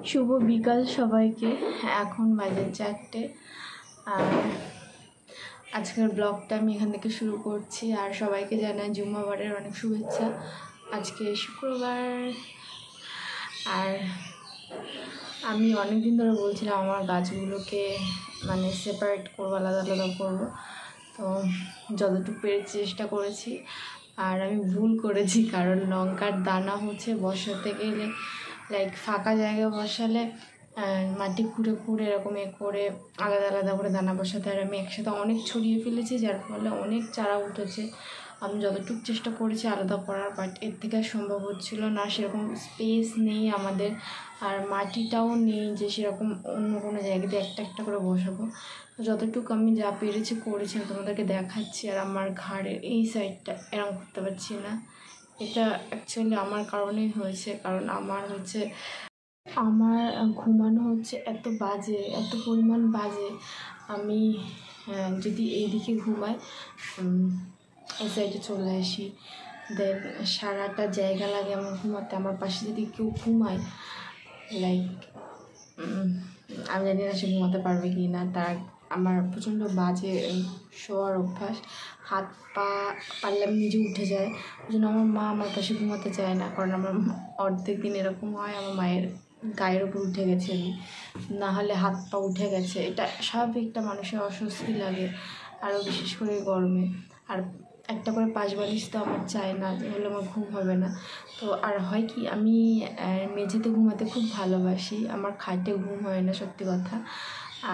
শুভ বিকাল সবাইকে। এখন বাজে 4টে। আর আজকের ব্লগটা আমি এখান থেকে শুরু করছি। আর সবাইকে জানাই জুম্মাবারের অনেক শুভেচ্ছা। আজকে শুক্রবার। আর আমি অনেক দিন ধরে বলছিলাম আমার গাছগুলোকে সেপারেট করবো, আলাদা আলাদা করবো। তো যতটুকু পেরে চেষ্টা করেছি। আর আমি ভুল করেছি, কারণ লঙ্কার দানা বসাতে গেলে ফাঁকা জায়গায় বসালে মাটি খুঁড়ে খুঁড়ে এরকম করে আলাদা আলাদা করে দানা বসাতে। আর আমি একসাথে অনেক ছড়িয়ে ফেলেছি, যার ফলে অনেক চারা উঠেছে। আমি যতটুকু চেষ্টা করেছি আলাদা করার, বাট এর থেকে সম্ভব হচ্ছিল না। সেরকম স্পেস নেই আমাদের, আর মাটিটাও নেই যে সেরকম অন্য কোনো জায়গাতে একটা একটা করে বসাবো। যতটুকু আমি যা পেরেছি করেছি, আমি তোমাদেরকে দেখাচ্ছি। আর আমার ঘাড়ের এই সাইডটা এরকম করতে পারছি না। এটা অ্যাকচুয়ালি আমার কারণেই হয়েছে, কারণ আমার ঘুমানো এত বাজে, এত পরিমাণ বাজে। আমি যদি এইদিকে ঘুমাই, এই সাইডে চলে আসি, দেন সারাটা জায়গা লাগে আমার ঘুমাতে। আমার পাশে যদি কেউ ঘুমায়, আমি জানি না সে ঘুমাতে পারবে কি না। তার আমার প্রচণ্ড বাজে শোয়ার অভ্যাস। হাত পা পারলে আমি নিজে উঠে যায়। ওই জন্য আমার মা আমার পাশে ঘুমাতে চায় না, কারণ আমার অর্ধেক দিন এরকম হয় আমার মায়ের গায়ের ওপর উঠে গেছে আমি, না হলে হাত পা উঠে গেছে। এটা স্বাভাবিক, একটা মানুষের অস্বস্তি লাগে, আরও বিশেষ করে গরমে। আর একটা করে পাশ বালিশ তো আমার চাই না, হলে আমার ঘুম হবে না। তো আর হয় কি, আমি মেঝেতে ঘুমাতে খুব ভালোবাসি। আমার খাটে ঘুম হয় না, সত্যি কথা।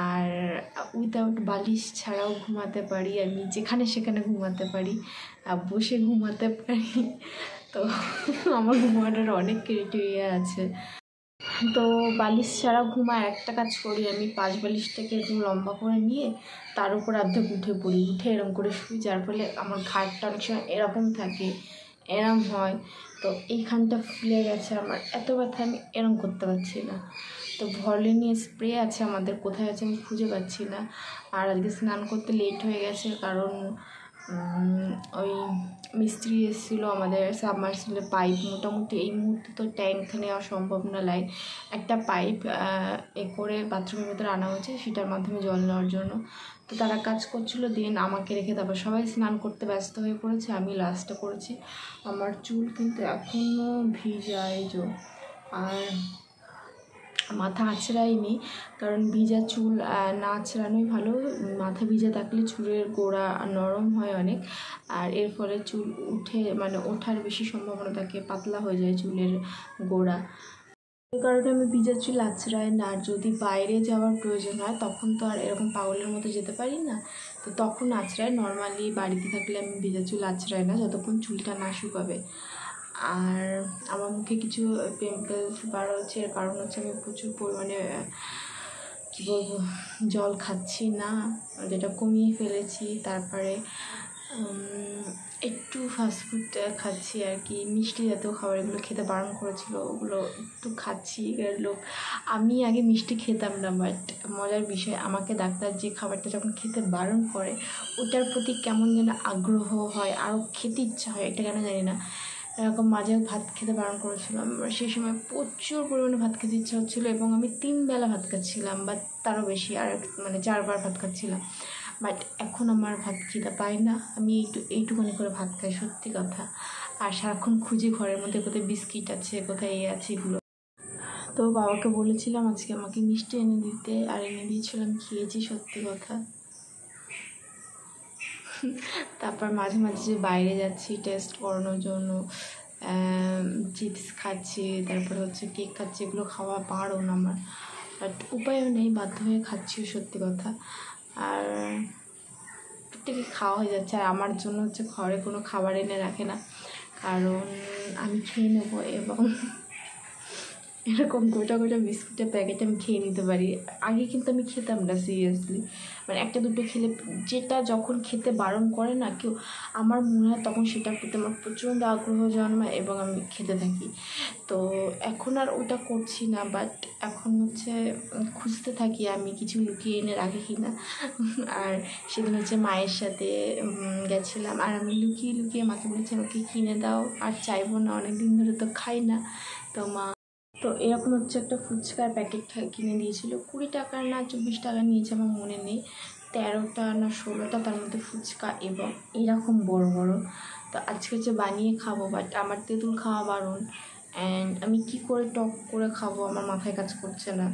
আর উইদাউট বালিশ ছাড়াও ঘুমাতে পারি, আমি যেখানে সেখানে ঘুমাতে পারি, বসে ঘুমাতে পারি। তো আমার ঘুমানোর অনেক ক্রাইটেরিয়া আছে। তো বালিশ ছাড়া ঘুমায় একটা কাজ করি, আমি পাশ বালিশটাকে একটু লম্বা করে নিয়ে তার উপর অর্ধেক উঠে পড়ি, উঠে এরম করে শুই, যার ফলে আমার ঘাটটা অনেক সময় এরকম থাকে, এরম হয়। তো এইখানটা ফুলে গেছে আমার, এত ব্যথা, আমি এরম করতে পারছি না। তো ভলিনি স্প্রে আছে আমাদের, কোথায় আছে আমি খুঁজে পাচ্ছি না। আর আজকে স্নান করতে লেট হয়ে গেছে, কারণ ওই মিস্ত্রি এসেছিলো আমাদের সাবমার্সিবলের পাইপ, মোটামুটি এই মুহূর্তে তো ট্যাঙ্ক নেওয়া সম্ভব না, একটা পাইপ করে বাথরুমের ভেতরে আনা হয়েছে, সেটার মাধ্যমে জল নেওয়ার জন্য। তো তারা কাজ করছিলো, দিন আমাকে রেখে তারপর সবাই স্নান করতে ব্যস্ত হয়ে পড়েছে, আমি লাস্টে করেছি। আমার চুল কিন্তু এখনও ভিজা, আর মাথা আঁচড়াইনি, কারণ ভিজা চুল না আঁচড়ানোই ভালো। মাথা ভিজা থাকলে চুলের গোড়া নরম হয় অনেক, আর এর ফলে চুল ওঠার বেশি সম্ভাবনা থাকে, পাতলা হয়ে যায় চুলের গোড়া। এই কারণে আমি ভিজা চুল আঁচড়াই না। আর যদি বাইরে যাওয়ার প্রয়োজন হয়, তখন তো আর এরকম পাগলের মতো যেতে পারি না, তো তখন আঁচড়াই। নর্মালি বাড়িতে থাকলে আমি ভিজা চুল আঁচড়াই না, যতক্ষণ চুলটা না শুকাবে। আর আমার মুখে কিছু পিম্পলস বার হচ্ছে, এর কারণ আমি প্রচুর পরিমাণে জল খাচ্ছি না, যেটা কমিয়ে ফেলেছি। তারপরে একটু ফাস্টফুড খাচ্ছি আর কি, মিষ্টি জাতীয় খাবার, এগুলো খেতে বারণ করেছিল, ওগুলো একটু খাচ্ছি। আমি আগে মিষ্টি খেতাম না, বাট মজার বিষয়, আমাকে ডাক্তার যে খাবারটা যখন খেতে বারণ করে, ওটার প্রতি কেমন যেন আগ্রহ হয়, আরও খেতে ইচ্ছা হয়, এটা কেন জানি না। এরকম মাঝে ভাত খেতে বারণ করেছিলাম, সেই সময় প্রচুর পরিমাণে ভাত খেতে ইচ্ছা হচ্ছিলো, এবং আমি 3 বেলা ভাত খাচ্ছিলাম, বা তারও বেশি, আর 4 বার ভাত খাচ্ছিলাম। বাট এখন আমার ভাত খেতে পাই না, আমি এইটুকুনি করে ভাত খাই, সত্যি কথা। আর সারাক্ষণ খুঁজি ঘরের মধ্যে কোথায় বিস্কিট আছে, কোথায় আছে এগুলো। তো বাবাকে বলেছিলাম আজকে আমাকে মিষ্টি এনে দিতে, আর এনে দিয়েছিলাম, খেয়েছি, সত্যি কথা। তারপর মাঝে মাঝে যে বাইরে যাচ্ছি টেস্ট করানোর জন্য, চিপস খাচ্ছি, তারপরে কেক খাচ্ছি, এগুলো খাওয়া বারণ আমার, বাট উপায়ও নেই, বাধ্য হয়ে খাচ্ছি, সত্যি কথা। আর টুকটাকি খাওয়া হয়ে যাচ্ছে। আর আমার জন্য ঘরে কোনো খাবার এনে রাখে না, কারণ আমি খেয়ে নেবো, এবং এরকম গোটা গোটা বিস্কুটের প্যাকেট আমি খেয়ে নিতে পারি। আগে কিন্তু আমি খেতাম না, সিরিয়াসলি, একটা দুটো খেলে, যেটা যখন খেতে বারণ করে না কেউ, আমার মনে হয় তখন সেটার প্রতি আমার প্রচণ্ড আগ্রহ জন্মায়, এবং আমি খেতে থাকি। তো এখন আর ওটা করছি না, বাট এখন খুঁজতে থাকি আমি কিছু লুকিয়ে এনে রাখি কি না। আর সেদিন মায়ের সাথে গেছিলাম, আর আমি লুকিয়ে লুকিয়ে মাকে বলেছি আমাকে কিনে দাও, আর চাইবো না, অনেক দিন ধরে তো খাই না। তো তো এরকম হচ্ছে একটা ফুচকার প্যাকেট কিনে দিয়েছিল, 20 টাকা না 24 টাকা নিয়েছে আমার মনে নেই, 13টা না 16টা তার মধ্যে ফুচকা এবং এরকম বড় বড়। তো আজকে হচ্ছে বানিয়ে খাবো, বাট আমার তেঁতুল খাওয়া বারণ, অ্যান্ড আমি কি করে টক করে খাবো আমার মাথায় কাজ করছে না।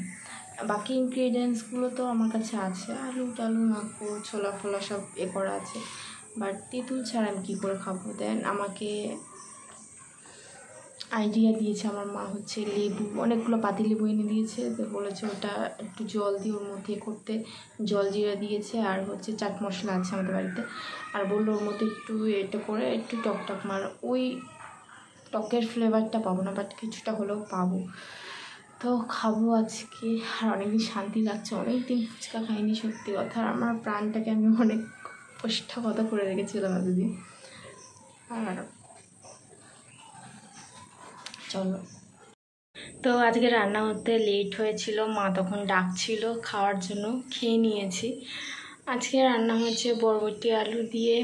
বাকি ইনগ্রিডিয়েন্টসগুলো তো আমার কাছে আছে, আলু টালু মাখো ছোলা ফোলা সব করা আছে, বাট তেঁতুল ছাড়া আমি কী করে খাবো। দেন আমাকে আইডিয়া দিয়েছে আমার মা, হচ্ছে লেবু অনেকগুলো পাতি লেবু এনে দিয়েছে, তো বলেছে ওটা একটু জল দিয়ে ওর মধ্যে করতে, জল জিরা দিয়েছে আর হচ্ছে চাট মশলা আছে আমাদের বাড়িতে, আর বললো ওর মধ্যে একটু এটা করে একটু টক মার, ওই টকের ফ্লেভারটা পাবো না বাট কিছুটা হলেও পাবো। তো খাবো আজকে, আর অনেকদিন শান্তি লাগছে, অনেকদিন ফুচকা খাইনি সত্যি কথা, আর আমার প্রাণটাকে আমি অনেক কষ্ট করে রেখেছিলাম এতদিন। আর চলো, তো আজকে রান্না হতে লেট হয়েছিল, মা তখন ডাকছিল খাওয়ার জন্য, খেয়ে নিয়েছি। আজকে রান্না হচ্ছে বরবটি আলু দিয়ে,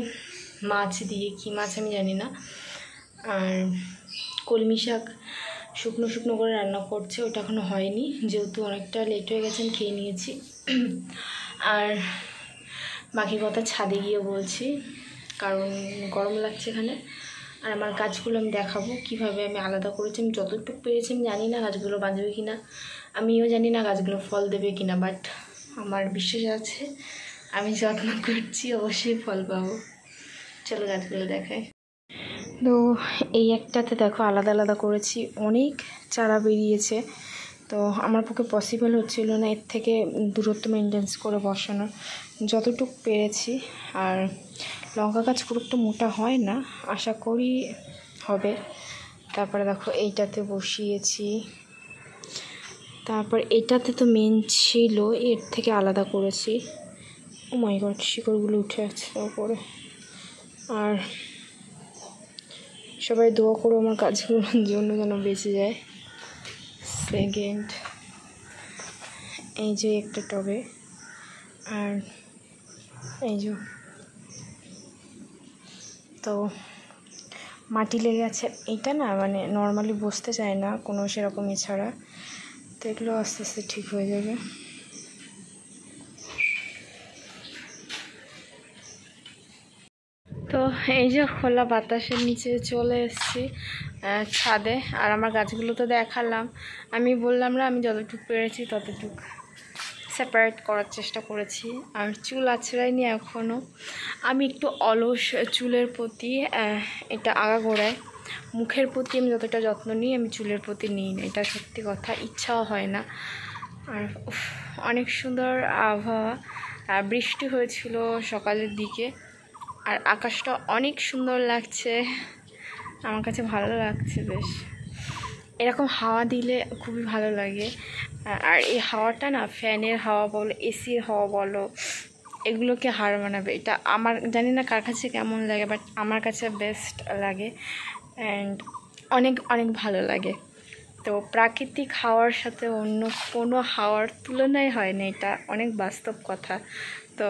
মাছ দিয়ে, কী মাছ আমি জানি না, আর কলমি শাক শুকনো শুকনো করে রান্না করছে, ওটা এখনও হয়নি, যেহেতু অনেকটা লেট হয়ে গেছে আমি খেয়ে নিয়েছি। আর বাকি কথা ছাদে গিয়ে বলছি, কারণ গরম লাগছে এখানে, আর আমার গাছগুলো আমি দেখাবো কীভাবে আমি আলাদা করেছি। আমি যতটুকু পেরেছি আমি জানি না গাছগুলো বাঁচবে কি না, আমিও জানি না গাছগুলো ফল দেবে কি না, বাট আমার বিশ্বাস আছে আমি যত্ন করছি অবশ্যই ফল পাবো। চলো গাছগুলো দেখাই। তো এই একটাতে দেখো আলাদা আলাদা করেছি, অনেক চারা বেরিয়েছে, তো আমার পক্ষে পসিবল হচ্ছিল না এর থেকে দূরত্ব মেনটেন করে বসানোর, যতটুকু পেরেছি। আর লঙ্কা গাছ খুব একটা মোটা হয় না, আশা করি হবে। তারপরে দেখো এইটাতে বসিয়েছি, তারপর এটাতে তো মেন ছিল, এর থেকে আলাদা করেছি। ও মাই গড, শিকড়গুলো উঠে আছে ওপরে। আর সবাই দোয়া করো আমার গাছগুলোর জন্য যেন বেঁচে যায়। সেকেন্ড এই যে একটা টবে, আর এই যে তো মাটি লেগে আছে, এইটা না মানে নর্মালি বসতে চায় না কোনো সেরকম এছাড়া, তো এগুলো আস্তে আস্তে ঠিক হয়ে যাবে। তো এই যে খোলা বাতাসের নিচে চলে এসেছি ছাদে, আর আমার গাছগুলো তো দেখালাম, আমি বললাম না আমি যতটুকু পেরেছি ততটুকু সেপারেট করার চেষ্টা করেছি। আর চুল আছড়াইনি এখনও, আমি একটু অলস চুলের প্রতি, এটা আগাগোড়ায় মুখের প্রতি আমি যতটা যত্ন নিই আমি চুলের প্রতি নিই না, এটা সত্যি কথা, ইচ্ছাও হয় না। আর অনেক সুন্দর আবহাওয়া, বৃষ্টি হয়েছিল সকালের দিকে, আর আকাশটা অনেক সুন্দর লাগছে, আমার কাছে ভালো লাগছে বেশ। এরকম হাওয়া দিলে খুবই ভালো লাগে, আর এই হাওয়াটা না ফ্যানের হাওয়া বলো এসির হাওয়া বলো এগুলোকে হার মানাবে, এটা আমার জানি না কার কাছে কেমন লাগে, বাট আমার কাছে বেস্ট লাগে অ্যান্ড অনেক অনেক ভালো লাগে। তো প্রাকৃতিক হাওয়ার সাথে অন্য কোনো হাওয়ার তুলনাই হয় না, এটা অনেক বাস্তব কথা। তো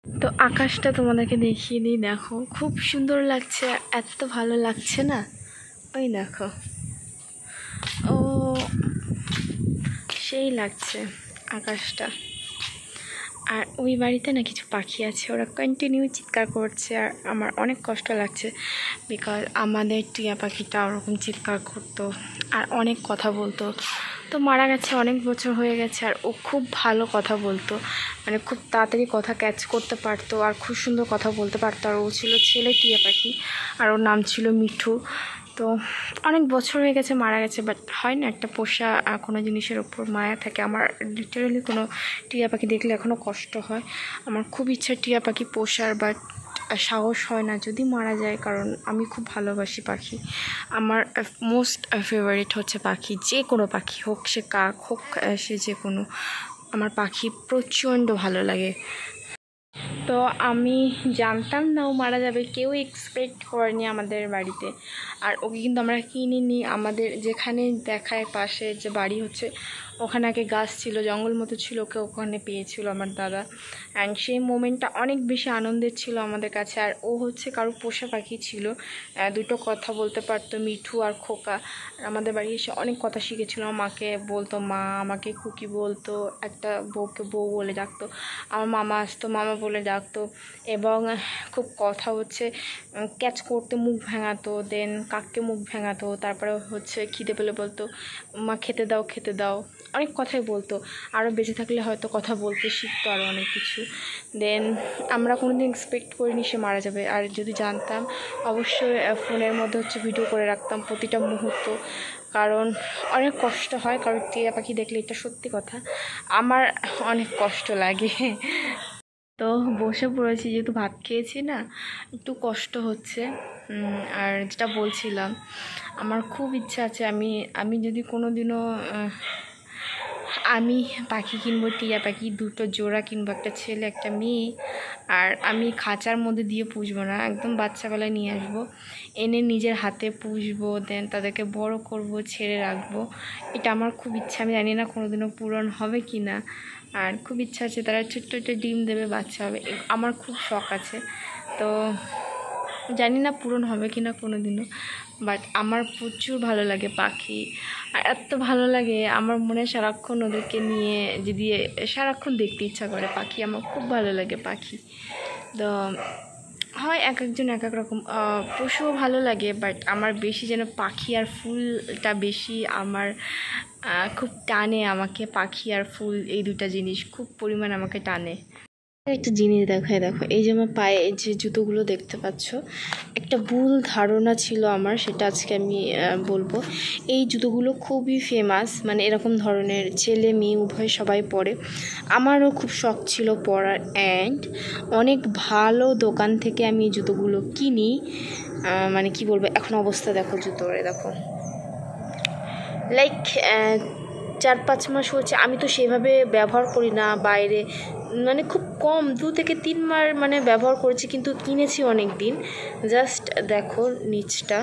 তো আকাশটা তোমাদেরকে দেখিয়ে দিই, দেখো খুব সুন্দর লাগছে, এত ভালো লাগছে না, ওই দেখো ও সেই লাগছে আকাশটা। আর ওই বাড়িতে না কিছু পাখি আছে, ওরা কন্টিনিউ চিৎকার করছে, আর আমার অনেক কষ্ট লাগছে, বিকজ আমাদের টিয়া পাখিটা ওরকম চিৎকার করতো আর অনেক কথা বলতো, তো মারা গেছে অনেক বছর হয়ে গেছে, আর ও খুব ভালো কথা বলতো, মানে খুব তাড়াতাড়ি কথা ক্যাচ করতে পারতো আর খুব সুন্দর কথা বলতে পারতো, আর ও ছিল ছেলে টিয়া পাখি, আর ওর নাম ছিল মিঠু। তো অনেক বছর হয়ে গেছে, মারা গেছে, বাট হয় না একটা পোষা কোনো জিনিসের ওপর মায়া থাকে। আমার লিটারালি কোনো টিয়া পাখি দেখলে এখনও কষ্ট হয়, আমার খুব ইচ্ছা টিয়া পাখি পোষার, বাট সাহস হয় না যদি মারা যায়, কারণ আমি খুব ভালোবাসি পাখি, আমার মোস্ট ফেভারিট হচ্ছে পাখি, যে কোনো পাখি হোক, সে কাক হোক, সে যে কোনো, আমার পাখি প্রচণ্ড ভালো লাগে। তো আমি জানতাম না ও মারা যাবে, কেউ এক্সপেক্ট করেনি আমাদের বাড়িতে। আর ওকে কিন্তু আমরা কিনিনি, আমাদের যেখানে দেখায় পাশে যে বাড়ি হচ্ছে ওখানে আগে গাছ ছিল, জঙ্গল মতো ছিল, ওকে ওখানে পেয়েছিল আমার দাদা। অ্যান্ড সেই মোমেন্টটা অনেক বেশি আনন্দের ছিল আমাদের কাছে। আর ও হচ্ছে কারো পোষা পাখি ছিল, দুটো কথা বলতে পারতো, মিঠু আর খোকা। আমাদের বাড়ি এসে অনেক কথা শিখেছিল, মাকে বলতো মা, আমাকে খুকি বলতো, একটা বউকে বউ বলে ডাকতো, আমার মামা আসতো মামা বলে ডাকতো, এবং খুব কথা হচ্ছে ক্যাচ করতে মুখ ভেঙাতো, দেন কাককে মুখ ভেঙাতো, তারপরে হচ্ছে খিদে পেলে বলতো মা খেতে দাও খেতে দাও, অনেক কথাই বলতো। আরও বেঁচে থাকলে হয়তো কথা বলতে শিখতো, আরও অনেক কিছু। দেন আমরা কোনোদিন এক্সপেক্ট করিনি সে মারা যাবে। আর যদি জানতাম অবশ্যই ফোনের মধ্যে হচ্ছে ভিডিও করে রাখতাম প্রতিটা মুহূর্ত, কারণ অনেক কষ্ট হয়, কারণ টিয়া পাখি দেখলে, এটা সত্যি কথা, আমার অনেক কষ্ট লাগে। তো বসে পড়েছি, যেহেতু ভাত খেয়েছি না, একটু কষ্ট হচ্ছে। আর যেটা বলছিলাম, আমার খুব ইচ্ছা আছে আমি যদি কোনো দিনও আমি পাখি কিনবো, টিয়া পাখি দুটো জোড়া কিনবো, একটা ছেলে একটা মেয়ে। আর আমি খাঁচার মধ্যে দিয়ে পুষবো না, একদম বাচ্চাবেলায় নিয়ে আসবো, এনে নিজের হাতে পুষবো, দেন তাদেরকে বড় করব, ছেড়ে রাখবো। এটা আমার খুব ইচ্ছা, আমি জানি না কোনোদিনও পূরণ হবে কি না। আর খুব ইচ্ছা আছে তারা ছোট্ট ছোট্ট ডিম দেবে, বাচ্চা হবে, আমার খুব শখ আছে। তো জানি না পূরণ হবে কি না কোনো দিনও, বাট আমার প্রচুর ভালো লাগে পাখি। আর এত ভালো লাগে আমার মনে সারাক্ষণ ওদেরকে নিয়ে যদি সারাক্ষণ দেখতে ইচ্ছা করে পাখি, আমার খুব ভালো লাগে পাখি। তো হয় এক একজন এক এক রকম, পশুও ভালো লাগে, বাট আমার বেশি যেন পাখি আর ফুলটা বেশি আমার খুব টানে, আমাকে পাখি আর ফুল এই দুটা জিনিস খুব পরিমাণ আমাকে টানে। একটা জিনিস দেখায়, দেখো এই যে আমার পায়ে যে জুতোগুলো দেখতে পাচ্ছ, একটা ভুল ধারণা ছিল আমার, সেটা আজকে আমি বলবো। এই জুতোগুলো খুবই ফেমাস, মানে এরকম ধরনের ছেলে মেয়ে উভয় সবাই পরে, আমারও খুব শখ ছিল পরার। অ্যান্ড অনেক ভালো দোকান থেকে আমি এই জুতোগুলো কিনি, মানে কি বলবো, এখন অবস্থা দেখো জুতোর, দেখো লাইক 4-5 মাস হচ্ছে, আমি তো সেভাবে ব্যবহার করি না বাইরে, মানে খুব কম 2 থেকে 3 মাস মানে ব্যবহার করেছি, কিন্তু কিনেছি অনেক দিন। জাস্ট দেখো নিচটা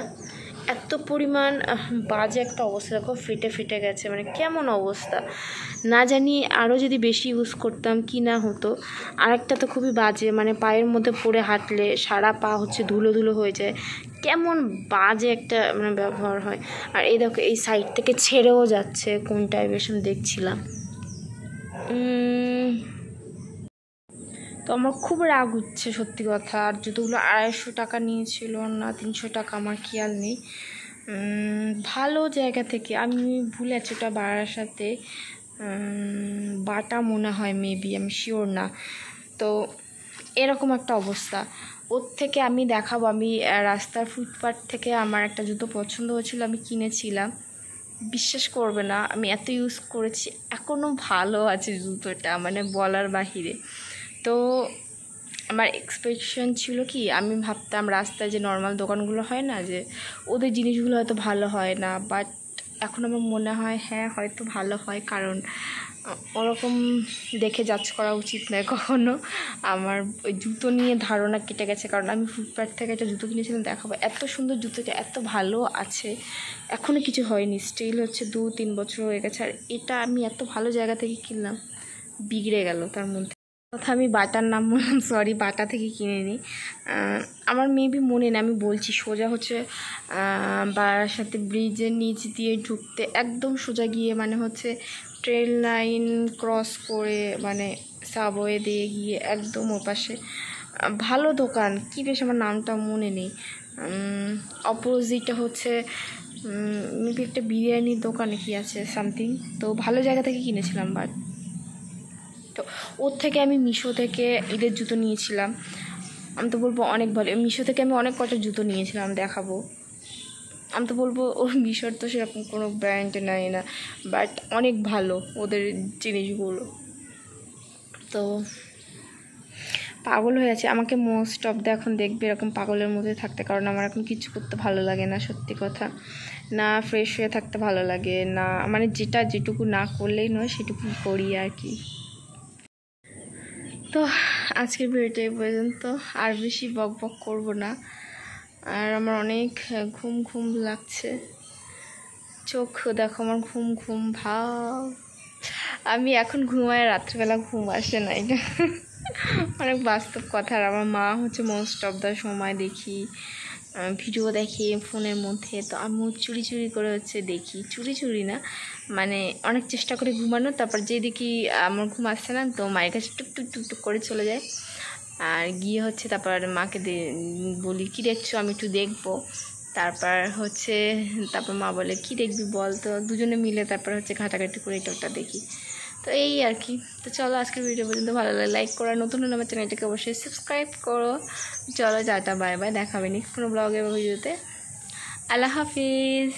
এত পরিমাণ বাজে একটা অবস্থা, দেখো ফেটে ফেটে গেছে, মানে কেমন অবস্থা, না জানি আরও যদি বেশি ইউজ করতাম কি না হতো। আরেকটা তো খুবই বাজে, মানে পায়ের মধ্যে পড়ে হাঁটলে সারা পা হচ্ছে ধুলো ধুলো হয়ে যায়, কেমন বাজে একটা মানে ব্যবহার হয়। আর এই দেখো এই সাইড থেকে ছেড়েও যাচ্ছে কোন টাইপের, আমি দেখছিলাম। তো আমার খুব রাগ হচ্ছে সত্যি কথা। আর জুতোগুলো 250 টাকা নিয়েছিল না 300 টাকা, আমার খেয়াল নেই। ভালো জায়গা থেকে, আমি ভুলে আছি ওটা বারাসাতে, বাটা মনে হয়, মেবি আমি শিওর না। তো এরকম একটা অবস্থা, ওর থেকে আমি দেখাবো, আমি রাস্তার ফুটপাথ থেকে আমার একটা জুতো পছন্দ হয়েছিল, আমি কিনেছিলাম, বিশ্বাস করবে না আমি এত ইউজ করেছি, এখনও ভালো আছে জুতোটা, মানে বলার বাহিরে। তো আমার এক্সপেকটেশন ছিল কি, আমি ভাবতাম রাস্তায় যে নর্মাল দোকানগুলো হয় না, যে ওদের জিনিসগুলো হয়তো ভালো হয় না, বাট এখন আমার মনে হয় হ্যাঁ হয়তো ভালো হয়, কারণ ওরকম দেখে জাজ করা উচিত নয় কখনো। আমার ওই জুতো নিয়ে ধারণা কেটে গেছে, কারণ আমি ফ্লিপকার্ট থেকে একটা জুতো কিনেছিলাম, দেখাবো এত সুন্দর জুতোটা, এত ভালো আছে, এখনও কিছু হয়নি, স্টিল হচ্ছে 2-3 বছর হয়ে গেছে। আর এটা আমি এত ভালো জায়গা থেকে কিনলাম, বিগড়ে গেল তার মধ্যে। কথা আমি বাটার নাম বললাম, সরি, বাটা থেকে কিনে নিই। আমার মেবি মনে নেই, আমি বলছি সোজা হচ্ছে বারাসাতে ব্রিজের নিচ দিয়ে ঢুকতে একদম সোজা গিয়ে, মানে হচ্ছে ট্রেন লাইন ক্রস করে, মানে সাবওয়ে দিয়ে গিয়ে একদম ওর পাশে ভালো দোকান, কী বেশ আমার নামটা মনে নেই, অপোজিটে হচ্ছে মেবি একটা বিরিয়ানির দোকানে কি আছে সামথিং। তো ভালো জায়গা থেকে কিনেছিলাম, বাট তো ওর থেকে আমি মিশো থেকে ঈদের জুতো নিয়েছিলাম, আমি তো বলবো অনেক ভালো। মিশো থেকে আমি অনেক কটা জুতো নিয়েছিলাম, দেখাবো। আমি তো বলবো ওর মিশোর তো সেরকম কোনো ব্র্যান্ড নাই না, বাট অনেক ভালো ওদের জিনিসগুলো। তো পাগল হয়ে আছে, আমাকে মোস্ট অফ দ্য এখন দেখবে এরকম পাগলের মধ্যে থাকতে, কারণ আমার এখন কিছু করতে ভালো লাগে না, সত্যি কথা, না ফ্রেশ হয়ে থাকতে ভালো লাগে না, মানে যেটুকু না করলেই নয় সেটুকু করি আর কি। তো আজকের ভিডিওটা এই পর্যন্ত, আর বেশি বক বক করবো না। আর আমার অনেক ঘুম ঘুম লাগছে, চোখ দেখো আমার ঘুম ঘুম ভাব। আমি এখন ঘুমাই, রাত্রিবেলা ঘুম আসে না, এটা অনেক বাস্তব কথা। আর আমার মা হচ্ছে মোস্ট অফ দ্য সময় দেখি ভিডিও দেখি ফোনের মধ্যে, তো আমিও চুরি চুরি করে হচ্ছে দেখি, চুরি চুরি না মানে অনেক চেষ্টা করে ঘুমানো, তারপর যে দেখি আমার ঘুম আসছে না, তো মায়ের কাছে টুক টুক টুক টুক করে চলে যায়। আর গিয়ে হচ্ছে তারপর মাকে বলি কী দেখছো, আমি একটু দেখবো। তারপর হচ্ছে তারপর মা বলে কী দেখবি বল, তো দুজনে মিলে তারপর হচ্ছে ঘাটাঘাটি করে এটা ওটা দেখি। তো এই আর কি। তো চলো আজকের ভিডিও পর্যন্ত, ভালো লাগে লাইক করো, নতুন হলে আমার চ্যানেলটাকে অবশ্যই সাবস্ক্রাইব করো। চলো টাটা বাই বাই, দেখাবে নেক্সট কোনো ব্লগে বা ভিডিওতে। আল্লাহ হাফিজ।